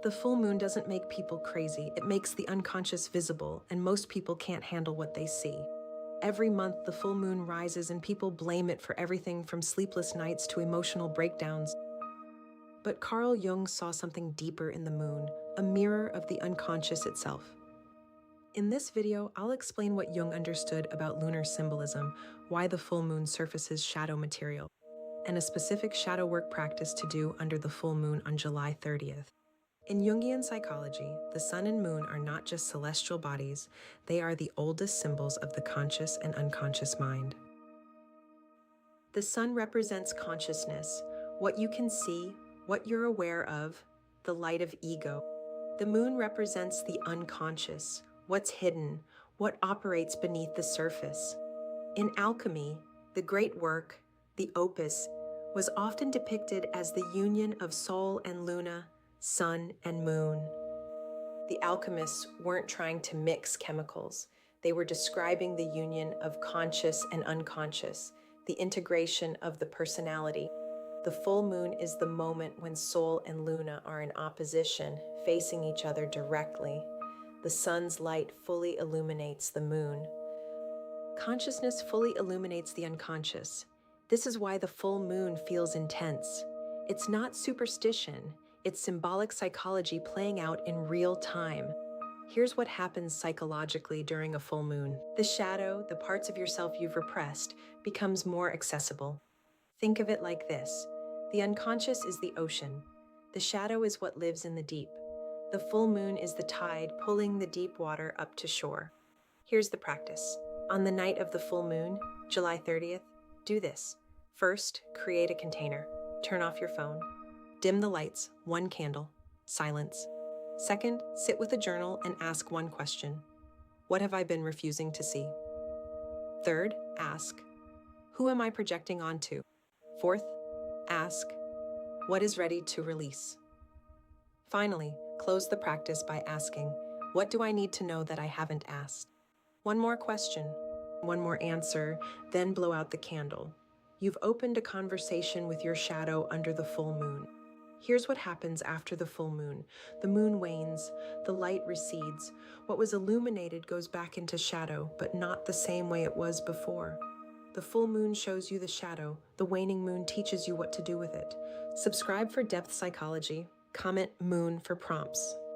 The full moon doesn't make people crazy, it makes the unconscious visible, and most people can't handle what they see. Every month, the full moon rises and people blame it for everything from sleepless nights to emotional breakdowns. But Carl Jung saw something deeper in the moon, a mirror of the unconscious itself. In this video, I'll explain what Jung understood about lunar symbolism, why the full moon surfaces shadow material, and a specific shadow work practice to do under the full moon on July 30th. In Jungian psychology, the sun and moon are not just celestial bodies, they are the oldest symbols of the conscious and unconscious mind. The sun represents consciousness, what you can see, what you're aware of, the light of ego. The moon represents the unconscious, what's hidden, what operates beneath the surface. In Alchemy, the great work, the opus, was often depicted as the union of Sol and Luna, sun and moon. The alchemists weren't trying to mix chemicals. They were describing the union of conscious and unconscious, the integration of the personality. The full moon is the moment when Sol and Luna are in opposition, facing each other directly. The sun's light fully illuminates the moon. Consciousness fully illuminates the unconscious. This is why the full moon feels intense. It's not superstition, it's symbolic psychology playing out in real time. Here's what happens psychologically during a full moon. The shadow, the parts of yourself you've repressed, becomes more accessible. Think of it like this. The unconscious is the ocean. The shadow is what lives in the deep. The full moon is the tide pulling the deep water up to shore. Here's the practice. On the night of the full moon, July 30th, do this. First, create a container. Turn off your phone. Dim the lights, one candle, silence. Second, sit with a journal and ask one question. What have I been refusing to see? Third, ask, who am I projecting onto? Fourth, ask, what is ready to release? Finally, close the practice by asking, what do I need to know that I haven't asked? One more question, one more answer, then blow out the candle. You've opened a conversation with your shadow under the full moon. Here's what happens after the full moon. The moon wanes, the light recedes. What was illuminated goes back into shadow, but not the same way it was before. The full moon shows you the shadow. The waning moon teaches you what to do with it. Subscribe for depth psychology. Comment moon for prompts.